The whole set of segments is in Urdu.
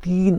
3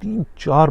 3-4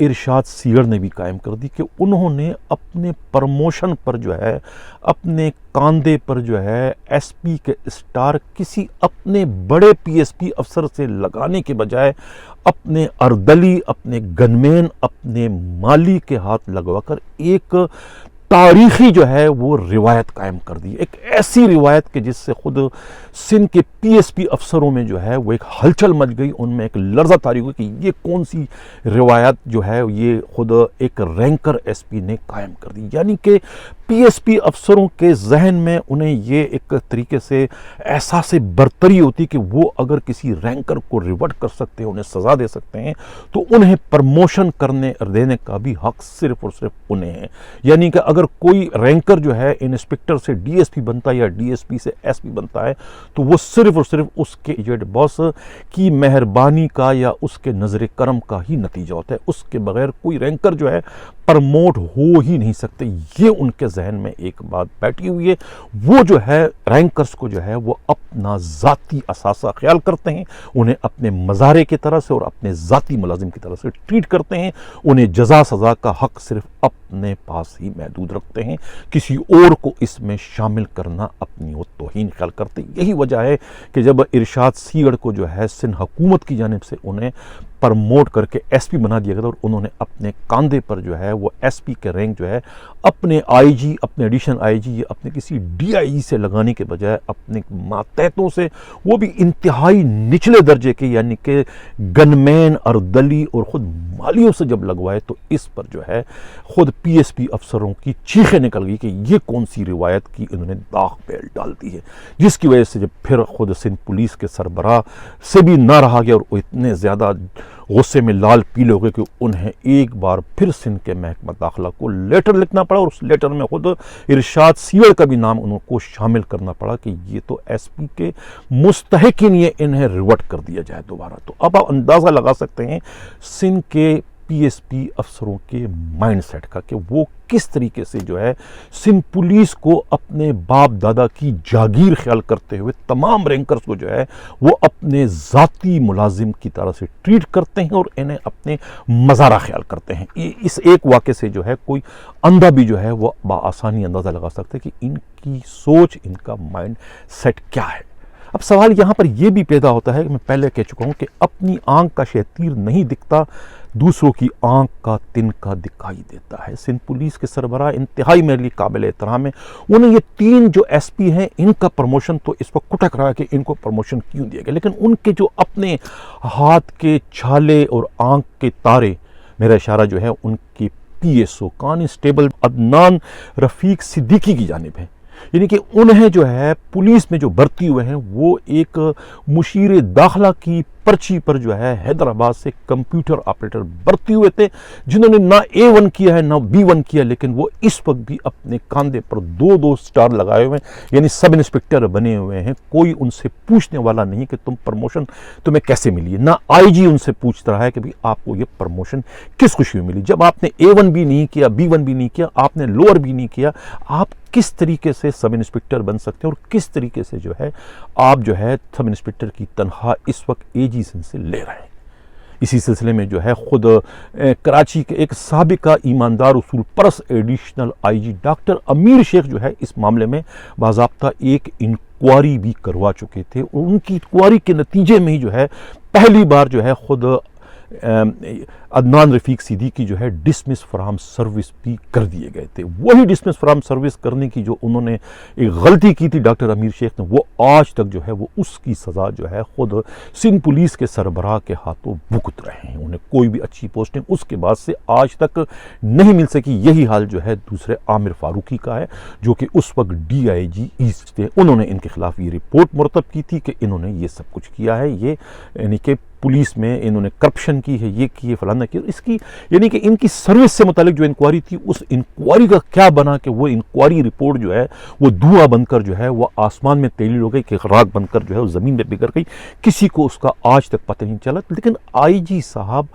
ارشاد سیغڑ نے بھی قائم کر دی کہ انہوں نے اپنے پرموشن پر جو ہے اپنے کاندھے پر جو ہے ایس پی کے اسٹار کسی اپنے بڑے پی ایس پی افسر سے لگانے کے بجائے اپنے اردلی، اپنے گنمین، اپنے مالی کے ہاتھ لگوا کر ایک تاریخی جو ہے وہ روایت قائم کر دی، ایک ایسی روایت کہ جس سے خود سندھ کے پی ایس پی افسروں میں جو ہے وہ ایک ہلچل مچ گئی، ان میں ایک لرزہ طاری ہوئی کہ یہ کون سی روایت جو ہے یہ خود ایک رینکر ایس پی نے قائم کر دی، یعنی کہ پی ایس پی افسروں کے ذہن میں انہیں یہ ایک طریقے سے احساس برتری ہوتی کہ وہ اگر کسی رینکر کو ریورٹ کر سکتے ہیں، انہیں سزا دے سکتے ہیں، تو انہیں پرموشن کرنے دینے کا بھی حق صرف اور صرف انہیں ہے، یعنی کہ اگر کوئی رینکر جو ہے انسپکٹر سے ڈی ایس پی بنتا ہے یا ڈی ایس پی سے ایس پی بنتا ہے تو وہ صرف اور صرف اس کے ایجنٹ باس کی مہربانی کا یا اس کے نظر کرم کا ہی نتیجہ ہوتا ہے، اس کے بغیر کوئی رینکر جو ہے پرموٹ ہو ہی نہیں سکتے۔ یہ ان کے ذہن میں ایک بات بیٹھی ہوئی ہے، وہ جو ہے رینکرز کو جو ہے وہ اپنا ذاتی اثاثہ خیال کرتے ہیں، انہیں اپنے مظاہرے کی طرح سے اور اپنے ذاتی ملازم کی طرح سے ٹریٹ کرتے ہیں، انہیں جزا سزا کا حق صرف اپنے پاس ہی محدود رکھتے ہیں، کسی اور کو اس میں شامل کرنا اپنی وہ توہین خیال کرتے ہیں۔ یہی وجہ ہے کہ جب ارشاد سیغڑ کو جو ہے سندھ حکومت کی جانب سے انہیں پرموٹ کر کے ایس پی بنا دیا گیا تھا، اور انہوں نے اپنے کاندھے پر جو ہے وہ ایس پی کے رینک جو ہے اپنے آئی جی، اپنے ایڈیشنل آئی جی یا اپنے کسی ڈی آئی جی سے لگانے کے بجائے اپنے ماتحتوں سے، وہ بھی انتہائی نچلے درجے کے یعنی کہ گنمین، اردلی اور خود مالیوں سے جب لگوائے، تو اس پر جو ہے خود پی ایس پی افسروں کی چیخیں نکل گئی کہ یہ کون سی روایت کی انہوں نے داغ پیل ڈال دی ہے، جس کی وجہ سے جب پھر خود سندھ پولیس کے سربراہ سے بھی نہ رہا گیا اور وہ اتنے زیادہ غصے میں لال پیلے ہو گئے کہ انہیں ایک بار پھر سندھ کے محکمہ داخلہ کو لیٹر لکھنا پڑا، اور اس لیٹر میں خود ارشاد سیغڑ کا بھی نام انہوں کو شامل کرنا پڑا کہ یہ تو ایس پی کے مستحقین، یہ انہیں ریورٹ کر دیا جائے دوبارہ۔ تو اب آپ اندازہ لگا سکتے ہیں سندھ کے پی ایس پی افسروں کے مائنڈ سیٹ کا کہ وہ کس طریقے سے جو ہے سندھ پولیس کو اپنے باپ دادا کی جاگیر خیال کرتے ہوئے تمام رینکرز کو جو ہے وہ اپنے ذاتی ملازم کی طرح سے ٹریٹ کرتے ہیں اور انہیں اپنے مزارہ خیال کرتے ہیں۔ اس ایک واقعے سے جو ہے کوئی اندھا بھی جو ہے وہ بآسانی اندازہ لگا سکتے ہیں کہ ان کی سوچ، ان کا مائنڈ سیٹ کیا ہے۔ اب سوال یہاں پر یہ بھی پیدا ہوتا ہے کہ میں پہلے کہہ چکا ہوں کہ اپنی آنکھ کا شہتیر نہیں دکھتا، دوسروں کی آنکھ کا تنکا دکھائی دیتا ہے۔ سندھ پولیس کے سربراہ انتہائی میرے لیے قابل احترام ہے، انہیں یہ تین جو ایس پی ہیں ان کا پروموشن تو اس وقت کٹک رہا ہے کہ ان کو پروموشن کیوں دیا گیا، لیکن ان کے جو اپنے ہاتھ کے چھالے اور آنکھ کے تارے، میرا اشارہ جو ہے ان کی P S O constable Adnan Rafiq Siddiqui کی جانب ہے، یعنی کہ انہیں جو ہے پولیس میں جو بھرتی ہوئے ہیں وہ ایک مشیر داخلہ کی پرچی پر جو ہے حیدرآباد سے کمپیوٹر آپریٹر بھرتی ہوئے تھے، جنہوں نے نہ A1 کیا ہے نہ B1 کیا، لیکن وہ اس وقت بھی اپنے کاندھے پر 2 سٹار لگائے ہوئے ہیں، یعنی سب انسپکٹر بنے ہوئے ہیں۔ کوئی ان سے پوچھنے والا نہیں کہ تم پرموشن تمہیں کیسے ملی ہے، نہ آئی جی ان سے پوچھ رہا ہے کہ آپ کو یہ پرموشن کس خوشی میں ملی۔ جب آپ نے A1 بھی نہیں کیا، B1 بھی نہیں کیا، آپ نے لوور بھی نہیں کیا، آپ کس طریقے سے سب انسپکٹر بن سکتے ہیں اور کس طریقے سے جو ہے آپ جو ہے سب انسپکٹر کی تنخواہ اس وقت اے جی سے لے رہے ہیں۔ اسی سلسلے میں جو ہے خود کراچی کے ایک سابقہ ایماندار اصول پرس additional I G doctor Amir Sheikh جو ہے اس معاملے میں باضابطہ ایک انکوائری بھی کروا چکے تھے، اور ان کی انکوائری کے نتیجے میں ہی جو ہے پہلی بار جو ہے خود عدنان رفیق صدیقی جو ہے ڈسمس فرام سروس بھی کر دیے گئے تھے۔ وہی ڈسمس فرام سروس کرنے کی جو انہوں نے ایک غلطی کی تھی ڈاکٹر امیر شیخ نے، وہ آج تک جو ہے وہ اس کی سزا جو ہے خود سندھ پولیس کے سربراہ کے ہاتھوں بھگت رہے ہیں، انہیں کوئی بھی اچھی پوسٹنگ اس کے بعد سے آج تک نہیں مل سکی۔ یہی حال جو ہے دوسرے عامر فاروقی کا ہے جو کہ اس وقت ڈی آئی جی ایسٹ تھے، انہوں نے ان کے خلاف یہ رپورٹ مرتب کی تھی کہ انہوں نے یہ سب کچھ کیا ہے، یہ یعنی کہ پولیس میں انہوں نے کرپشن کی ہے، یہ کی ہے، فلانا کی، اس کی یعنی کہ ان کی سروس سے متعلق جو انکوائری تھی، اس انکوائری کا کیا بنا کہ وہ انکوائری رپورٹ جو ہے وہ دھواں بن کر جو ہے وہ آسمان میں تیلیل ہو گئی کہ راکھ بن کر جو ہے وہ زمین میں بگڑ گئی، کسی کو اس کا آج تک پتہ نہیں چلا۔ لیکن آئی جی صاحب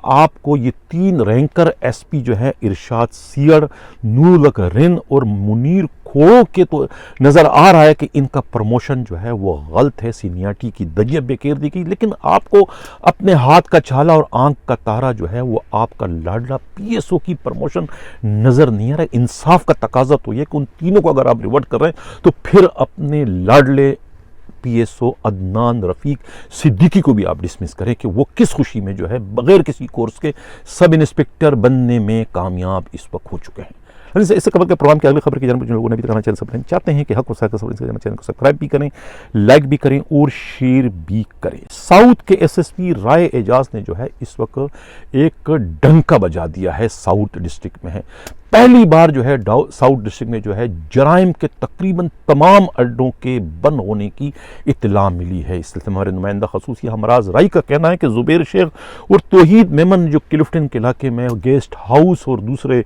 آپ کو یہ 3 رینکر ایس پی جو ہے ارشاد سیغڑ، نور الحق رن اور منیر چھوڑو کے تو نظر آ رہا ہے کہ ان کا پروموشن جو ہے وہ غلط ہے، سینیارٹی کی دریہ بے کردگی کی، لیکن آپ کو اپنے ہاتھ کا چھالا اور آنکھ کا تارا جو ہے وہ آپ کا لاڈلا پی ایس او کی پروموشن نظر نہیں آ رہا ہے۔ انصاف کا تقاضا تو یہ کہ ان تینوں کو اگر آپ ریورٹ کر رہے ہیں تو پھر اپنے لاڈلے پی ایس او عدنان رفیق صدیقی کو بھی آپ ڈسمس کریں کہ وہ کس خوشی میں جو ہے بغیر کسی کورس کے سب انسپیکٹر بننے میں کامیاب اس وقت ہو چکے ہیں۔ اس سے خبر کے پروگرام کی اگلی خبر کی جانب جن لوگوں نے بھی کرنا چینل سبسکرائب چاہتے ہیں کہ حق و ساتھ چینل کو سبسکرائب بھی کریں، لائک بھی کریں اور شیئر بھی کریں۔ ساؤتھ کے ایس ایس پی رائے اعجاز نے جو ہے اس وقت ایک ڈنکا بجا دیا ہے، ساؤتھ ڈسٹرکٹ میں ہے۔ پہلی بار جو ہے ساؤتھ ڈسٹرکٹ میں جو ہے جرائم کے تقریباً تمام اڈوں کے بند ہونے کی اطلاع ملی ہے۔ اس سلسلے میں ہمارے نمائندہ خصوصی ہمراز رائی کا کہنا ہے کہ زبیر شیخ اور توحید میمن جو کلفٹن کے علاقے میں گیسٹ ہاؤس اور دوسرے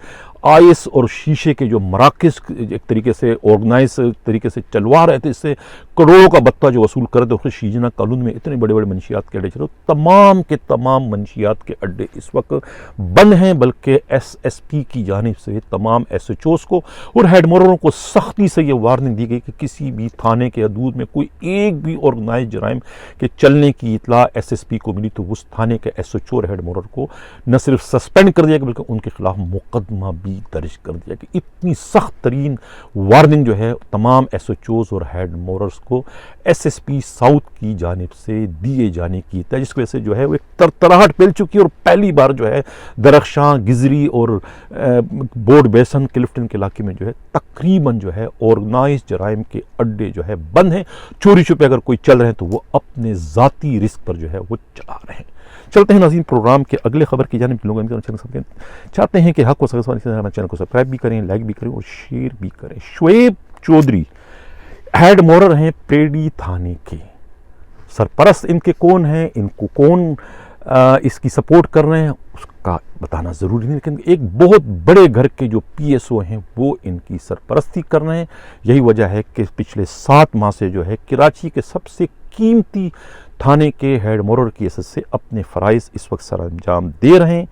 آئس اور شیشے کے جو مراکز ایک طریقے سے آرگنائز طریقے سے چلوا رہے تھے، اس سے کروڑوں کا بتہ جو وصول کر رہے تھے، شیجنا کالون میں اتنے بڑے بڑے منشیات کے اڈے چلو، تمام کے تمام منشیات کے اڈے اس وقت بند ہیں، بلکہ ایس ایس پی کی جانب سے تمام ایس ایچ اوز کو اور ہیڈ مورروں کو سختی سے یہ وارننگ دی گئی کہ کسی بھی تھانے کے حدود میں کوئی ایک بھی آرگنائز جرائم کے چلنے کی اطلاع ایس ایس پی کو ملی تو اس تھانے کے ایس ایچ او اور ہیڈ مورر کو نہ صرف سسپینڈ کر دیا گیا بلکہ ان کے خلاف مقدمہ بھی درج کر دیا کہ اتنی سخت ترین وارننگ جو ہے تمام ایس ایچ اوز اور ہیڈ موررز کو ایس ایس پی ساؤتھ کی جانب سے دیے جانے کی تھا، جس کی وجہ سے جو ہے وہ ایک ترتراہٹ پھیل چکی ہے اور پہلی بار جو ہے درخشاں، گزری اور بورڈ بیسن کلفٹن کے علاقے میں جو ہے تقریباً جو ہے آرگنائز جرائم کے اڈے جو ہے بند ہیں۔ چوری چھپے اگر کوئی چل رہے ہیں تو وہ اپنے ذاتی رسک پر جو ہے وہ چلا رہے ہیں۔ چلتے ہیں ناظرین پروگرام کے اگلے خبر کی جانب، لوگ چاہتے ہیں کہ حق و چینل کو سبسکرائب بھی کریں، لائک بھی کریں اور شیئر بھی کریں۔ شعیب چودھری ہیڈ مورر ہیں پیڑی تھانے کے، سرپرست ان کے کون ہیں، ان کو کون اس کی سپورٹ کر رہے ہیں اس کا بتانا ضروری نہیں، لیکن ایک بہت بڑے گھر کے جو پی ایس او ہیں وہ ان کی سرپرستی کر رہے ہیں۔ یہی وجہ ہے کہ پچھلے 7 ماہ سے جو ہے کراچی کے سب سے قیمتی تھانے کے ہیڈ مورر کی حیثیت سے اپنے فرائض اس وقت سر انجام دے رہے ہیں۔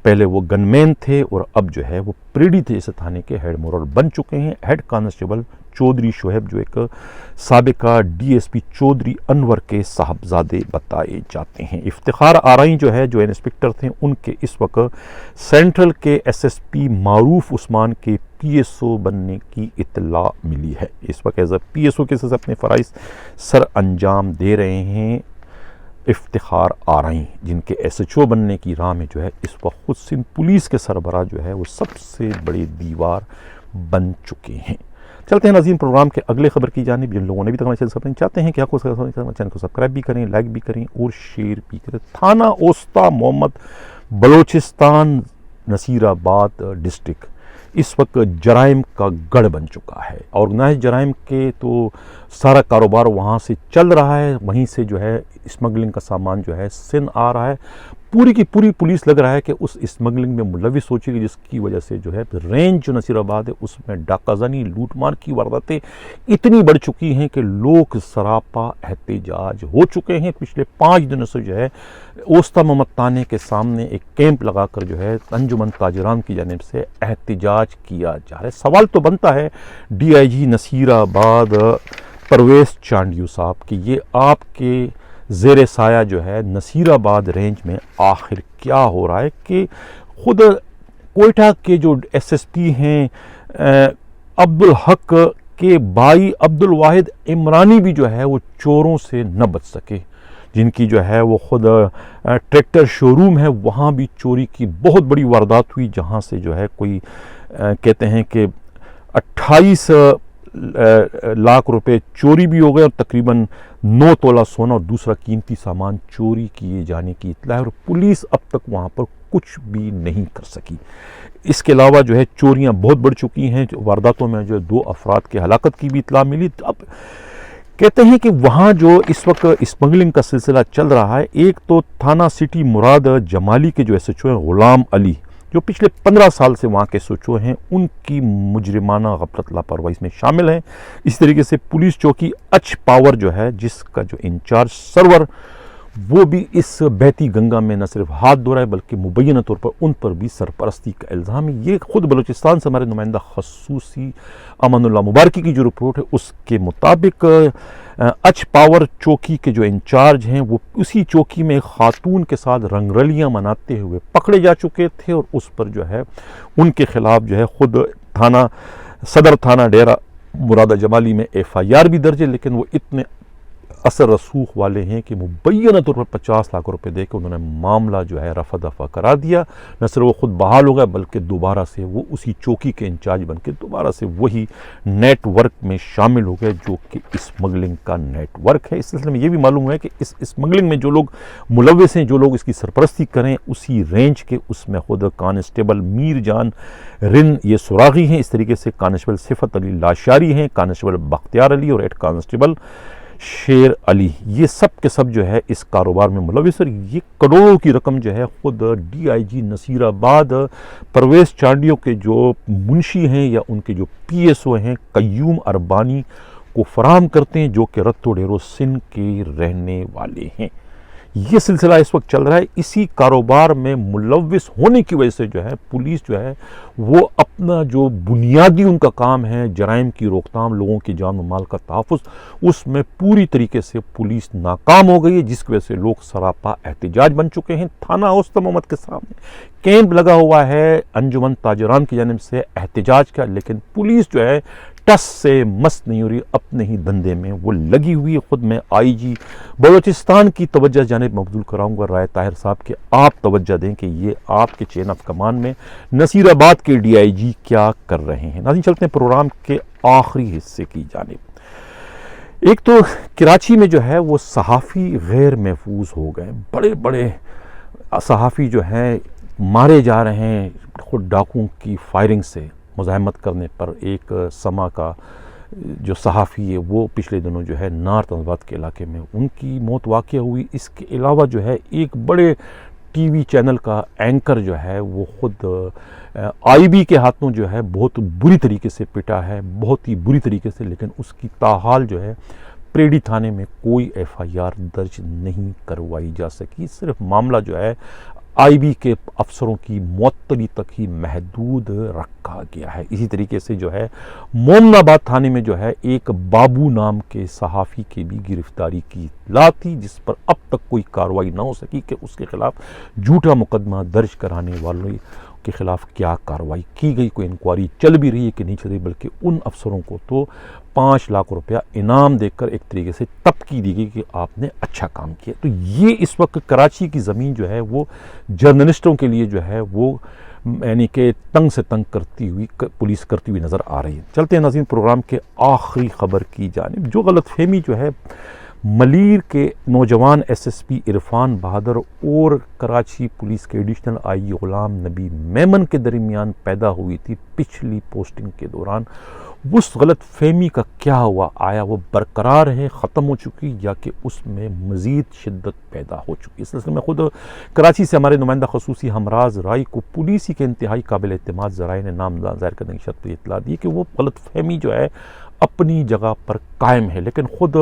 پہلے وہ گن مین تھے اور اب جو ہے وہ پریڈی تھے جیسے تھانے کے ہیڈ مورر بن چکے ہیں۔ ہیڈ کانسٹیبل چودھری شعیب جو ایک سابقہ ڈی ایس پی چودھری انور کے صاحبزادے بتائے جاتے ہیں۔ افتخار آرائی جو ہے جو انسپیکٹر تھے ان کے اس وقت سینٹرل کے ایس ایس پی معروف عثمان کے پی ایس او بننے کی اطلاع ملی ہے۔ اس وقت ایز اے پی ایس او کے ساتھ اپنے فرائض سر انجام دے رہے ہیں افتخار آرائی، جن کے ایس ایچ او بننے کی راہ میں جو ہے اس وقت خود سندھ پولیس کے سربراہ جو ہے وہ سب سے بڑی دیوار بن چکے ہیں۔ چلتے ہیں ناظرین پروگرام کے اگلے خبر کی جانب، جن لوگوں نے بھی تک چینل سبسکرائب چاہتے ہیں کہ آپ کو چینل کو سبسکرائب بھی کریں، لائک بھی کریں اور شیئر بھی کریں۔ تھانہ اوسطا محمد بلوچستان نصیر آباد ڈسٹرکٹ اس وقت جرائم کا گڑھ بن چکا ہے۔ آرگنائز جرائم کے تو سارا کاروبار وہاں سے چل رہا ہے، وہیں سے جو ہے اسمگلنگ کا سامان جو ہے سندھ آ رہا ہے۔ پوری کی پوری پولیس لگ رہا ہے کہ اس اسمگلنگ میں ملوث ہو چکی، جس کی وجہ سے جو ہے رینج جو نصیر آباد ہے اس میں ڈاکہ زنی، لوٹ مار کی وارداتیں اتنی بڑھ چکی ہیں کہ لوگ سراپا احتجاج ہو چکے ہیں۔ پچھلے 5 دنوں سے جو ہے اوسطا محمد تانے کے سامنے ایک کیمپ لگا کر جو ہے انجمن تاجران کی جانب سے احتجاج کیا جا رہا ہے۔ سوال تو بنتا ہے ڈی آئی جی نصیر آباد پرویز چانڈیو صاحب کہ یہ آپ کے زیر سایہ جو ہے نصیر آباد رینج میں آخر کیا ہو رہا ہے کہ خود کوئٹہ کے جو ایس ایس پی ہیں عبدالحق کے بھائی عبدالواحد عمرانی بھی جو ہے وہ چوروں سے نہ بچ سکے، جن کی جو ہے وہ خود ٹریکٹر شو روم ہے، وہاں بھی چوری کی بہت بڑی واردات ہوئی، جہاں سے جو ہے کوئی کہتے ہیں کہ 28 لاکھ روپے چوری بھی ہو گئے اور تقریباً 9 تولہ سونا اور دوسرا قیمتی سامان چوری کیے جانے کی اطلاع ہے، اور پولیس اب تک وہاں پر کچھ بھی نہیں کر سکی۔ اس کے علاوہ جو ہے چوریاں بہت بڑھ چکی ہیں، وارداتوں میں جو 2 افراد کے ہلاکت کی بھی اطلاع ملی۔ اب کہتے ہیں کہ وہاں جو اس وقت اسمگلنگ کا سلسلہ چل رہا ہے، ایک تو تھانہ سٹی مراد جمالی کے جو ایس ایچ او ہیں غلام علی، جو پچھلے 15 سال سے وہاں کے ایس ایچ او ہیں، ان کی مجرمانہ غفلت لاپرواہی میں شامل ہیں۔ اس طریقے سے پولیس چوکی اچ پاور جو ہے جس کا جو انچارج سرور وہ بھی اس بہتی گنگا میں نہ صرف ہاتھ دھو رہا ہے بلکہ مبینہ طور پر ان پر بھی سرپرستی کا الزام ہے۔ یہ خود بلوچستان سے ہمارے نمائندہ خصوصی امان اللہ مبارکی کی جو رپورٹ ہے اس کے مطابق اچ پاور چوکی کے جو انچارج ہیں وہ اسی چوکی میں ایک خاتون کے ساتھ رنگرلیاں مناتے ہوئے پکڑے جا چکے تھے، اور اس پر جو ہے ان کے خلاف جو ہے خود صدر تھانہ ڈیرہ مرادہ جمالی میں ایف آئی آر بھی درج ہے، لیکن وہ اتنے اثر رسوخ والے ہیں کہ مبینہ طور پر 50 لاکھ روپے دے کے انہوں نے معاملہ جو ہے رفع دفع کرا دیا۔ نہ صرف وہ خود بحال ہو گئے بلکہ دوبارہ سے وہ اسی چوکی کے انچارج بن کے دوبارہ سے وہی نیٹ ورک میں شامل ہو گئے جو کہ اسمگلنگ کا نیٹ ورک ہے۔ اس سلسلے میں یہ بھی معلوم ہوا ہے کہ اس اسمگلنگ میں جو لوگ ملوث ہیں، جو لوگ اس کی سرپرستی کریں، اسی رینج کے اس میں خود کانسٹیبل میر جان رن یہ سراغی ہیں، اس طریقے سے کانسٹیبل صفت علی لاشاری ہیں، کانسٹیبل بختیار علی اور ہیڈ کانسٹیبل شیر علی، یہ سب کے سب جو ہے اس کاروبار میں ملوث، اور یہ کروڑوں کی رقم جو ہے خود ڈی آئی جی نصیر آباد پرویز چانڈیوں کے جو منشی ہیں یا ان کے جو پی ایس او ہیں قیوم اربانی کو فراہم کرتے ہیں، جو کہ رتو ڈیرو سندھ کے رہنے والے ہیں۔ یہ سلسلہ اس وقت چل رہا ہے۔ اسی کاروبار میں ملوث ہونے کی وجہ سے جو ہے پولیس جو ہے وہ اپنا جو بنیادی ان کا کام ہے جرائم کی روک تھام، لوگوں کی جان و مال کا تحفظ، اس میں پوری طریقے سے پولیس ناکام ہو گئی ہے، جس کی وجہ سے لوگ سراپا احتجاج بن چکے ہیں۔ تھانہ اوسط محمد کے سامنے کیمپ لگا ہوا ہے انجمن تاجران کی جانب سے احتجاج کا، لیکن پولیس جو ہے ٹس سے مست نہیں ہو رہی، اپنے ہی دندے میں وہ لگی ہوئی ہے۔ خود میں آئی جی بلوچستان کی توجہ جانب مبذول کراؤں گا رائے طاہر صاحب کہ آپ توجہ دیں کہ یہ آپ کے چین آف کمان میں نصیر آباد کے ڈی آئی جی کیا کر رہے ہیں۔ ناظرین چلتے ہیں پروگرام کے آخری حصے کی جانب۔ ایک تو کراچی میں جو ہے وہ صحافی غیر محفوظ ہو گئے، بڑے بڑے صحافی جو ہیں مارے جا رہے ہیں خود ڈاکوؤں کی فائرنگ سے مزاحمت کرنے پر۔ ایک سما کا جو صحافی ہے وہ پچھلے دنوں جو ہے نارتھ آباد کے علاقے میں ان کی موت واقع ہوئی۔ اس کے علاوہ جو ہے ایک بڑے ٹی وی چینل کا اینکر جو ہے وہ خود آئی بی کے ہاتھوں جو ہے بہت بری طریقے سے پٹا ہے، بہت ہی بری طریقے سے، لیکن اس کی تاحال جو ہے پریڈی تھانے میں کوئی ایف آئی آر درج نہیں کروائی جا سکی۔ صرف معاملہ جو ہے آئی بی کے افسروں کی معطلی تک ہی محدود رکھا گیا ہے۔ اسی طریقے سے جو ہے مومن آباد تھانے میں جو ہے ایک بابو نام کے صحافی کی بھی گرفتاری کی اطلاع تھی، جس پر اب تک کوئی کارروائی نہ ہو سکی کہ اس کے خلاف جھوٹا مقدمہ درج کرانے والوں کے خلاف کیا کارروائی کی گئی، کوئی انکوائری چل بھی رہی ہے کہ نہیں چل رہی، بلکہ ان افسروں کو تو 5 لاکھ روپیہ انعام دے کر ایک طریقے سے تبکی دی گئی کہ آپ نے اچھا کام کیا۔ تو یہ اس وقت کراچی کی زمین جو ہے وہ جرنلسٹوں کے لیے جو ہے وہ یعنی کہ تنگ سے تنگ کرتی ہوئی پولیس کرتی ہوئی نظر آ رہی ہے۔ چلتے ہیں ناظرین پروگرام کے آخری خبر کی جانب۔ جو غلط فہمی جو ہے ملیر کے نوجوان ایس ایس پی عرفان بہادر اور کراچی پولیس کے ایڈیشنل آئی جی غلام نبی میمن کے درمیان پیدا ہوئی تھی پچھلی پوسٹنگ کے دوران، اس غلط فہمی کا کیا ہوا؟ آیا وہ برقرار ہے، ختم ہو چکی، یا کہ اس میں مزید شدت پیدا ہو چکی؟ اس سلسلے میں خود کراچی سے ہمارے نمائندہ خصوصی ہمراز رائی کو پولیس کے انتہائی قابل اعتماد ذرائع نے نام ظاہر کرنے کی شرط پر اطلاع دی کہ وہ غلط فہمی جو ہے اپنی جگہ پر قائم ہے، لیکن خود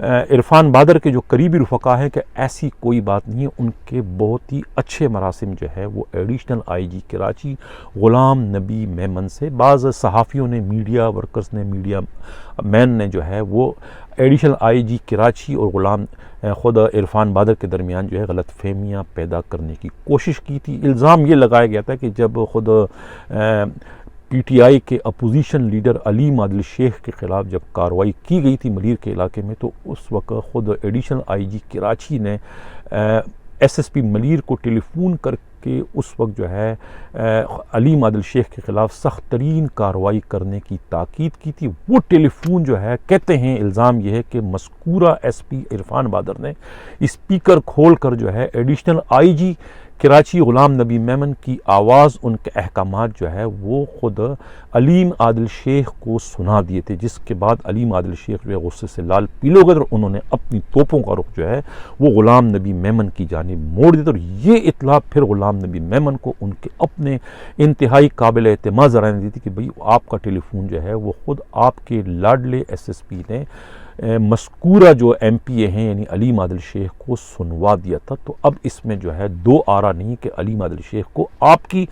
عرفان بہادر کے جو قریبی رفقا ہیں کہ ایسی کوئی بات نہیں ہے۔ ان کے بہت ہی اچھے مراسم جو ہے وہ ایڈیشنل آئی جی کراچی غلام نبی میمن سے، بعض صحافیوں نے، میڈیا ورکرز نے، میڈیا مین نے جو ہے وہ ایڈیشنل آئی جی کراچی اور غلام خود عرفان بہادر کے درمیان جو ہے غلط فہمیاں پیدا کرنے کی کوشش کی تھی۔ الزام یہ لگایا گیا تھا کہ جب خود پی ٹی آئی کے اپوزیشن لیڈر علیم عادل شیخ کے خلاف جب کارروائی کی گئی تھی ملیر کے علاقے میں، تو اس وقت خود ایڈیشنل آئی جی کراچی نے ایس ایس پی ملیر کو ٹیلی فون کر کے اس وقت جو ہے علیم عادل شیخ کے خلاف سخت ترین کارروائی کرنے کی تاکید کی تھی۔ وہ ٹیلی فون جو ہے کہتے ہیں، الزام یہ ہے کہ مذکورہ ایس پی عرفان بہادر نے اسپیکر کھول کر جو ہے ایڈیشنل آئی جی کراچی غلام نبی میمن کی آواز، ان کے احکامات جو ہے وہ خود علیم عادل شیخ کو سنا دیے تھے، جس کے بعد علیم عادل شیخ جو ہے غصے سے لال پیلے ہو گئے اور انہوں نے اپنی توپوں کا رخ جو ہے وہ غلام نبی میمن کی جانب موڑ دیا، اور یہ اطلاع پھر غلام نبی میمن کو ان کے اپنے انتہائی قابل اعتماد ذرائع نے دی تھی کہ بھئی آپ کا ٹیلی فون جو ہے وہ خود آپ کے لاڈلے ایس ایس پی نے مذکورہ جو ایم پی اے ہیں یعنی علیم عادل شیخ کو سنوا دیا تھا، تو اب اس میں جو ہے دو آرا نہیں کہ علیم عادل شیخ کو آپ کی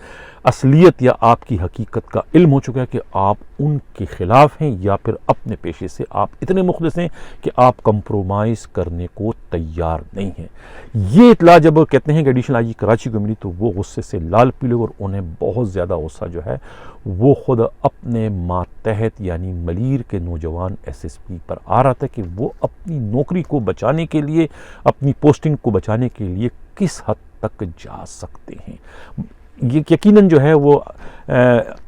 اصلیت یا آپ کی حقیقت کا علم ہو چکا ہے کہ آپ ان کے خلاف ہیں، یا پھر اپنے پیشے سے آپ اتنے مخلص ہیں کہ آپ کمپرومائز کرنے کو تیار نہیں ہیں۔ یہ اطلاع جب کہتے ہیں کہ ایڈیشنل آئی جی کراچی کو ملی تو وہ غصے سے لال پیلے، اور انہیں بہت زیادہ غصہ جو ہے وہ خود اپنے ماتحت یعنی ملیر کے نوجوان ایس ایس پی پر آ رہا تھا کہ وہ اپنی نوکری کو بچانے کے لیے، اپنی پوسٹنگ کو بچانے کے لیے کس حد تک جا سکتے ہیں۔ یہ یقیناً جو ہے وہ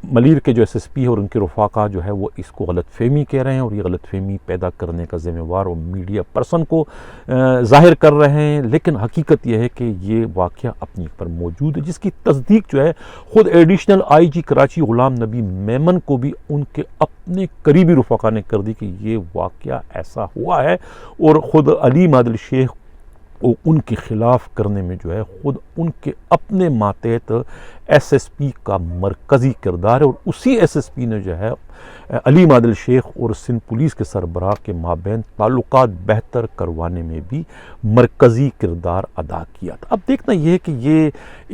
ملیر کے جو ایس ایس پی ہے اور ان کے رفاقہ جو ہے وہ اس کو غلط فہمی کہہ رہے ہیں، اور یہ غلط فہمی پیدا کرنے کا ذمہ وار وہ میڈیا پرسن کو ظاہر کر رہے ہیں، لیکن حقیقت یہ ہے کہ یہ واقعہ اپنی پر موجود ہے، جس کی تصدیق جو ہے خود ایڈیشنل آئی جی کراچی غلام نبی میمن کو بھی ان کے اپنے قریبی رفاقہ نے کر دی کہ یہ واقعہ ایسا ہوا ہے، اور خود علیم عادل شیخ وہ ان کے خلاف کرنے میں جو ہے خود ان کے اپنے ماتحت ایس ایس پی کا مرکزی کردار ہے، اور اسی ایس ایس پی نے جو ہے علیم عادل شیخ اور سندھ پولیس کے سربراہ کے مابین تعلقات بہتر کروانے میں بھی مرکزی کردار ادا کیا تھا۔ اب دیکھنا یہ ہے کہ یہ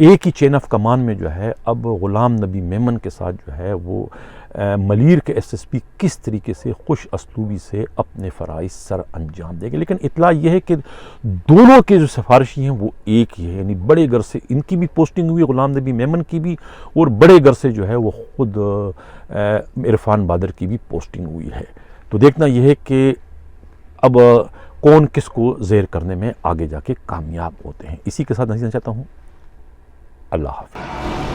ایک ہی چین آف کمان میں جو ہے اب غلام نبی میمن کے ساتھ جو ہے وہ ملیر کے ایس ایس پی کس طریقے سے خوش اسلوبی سے اپنے فرائض سر انجام دے گے، لیکن اطلاع یہ ہے کہ دونوں کے جو سفارشی ہیں وہ ایک ہی ہے، یعنی بڑے گھر سے ان کی بھی پوسٹنگ ہوئی غلام نبی میمن کی بھی، اور بڑے گھر سے جو ہے وہ خود عرفان بادر کی بھی پوسٹنگ ہوئی ہے۔ تو دیکھنا یہ ہے کہ اب کون کس کو زیر کرنے میں آگے جا کے کامیاب ہوتے ہیں۔ اسی کے ساتھ نصیحت چاہتا ہوں، اللہ حافظ۔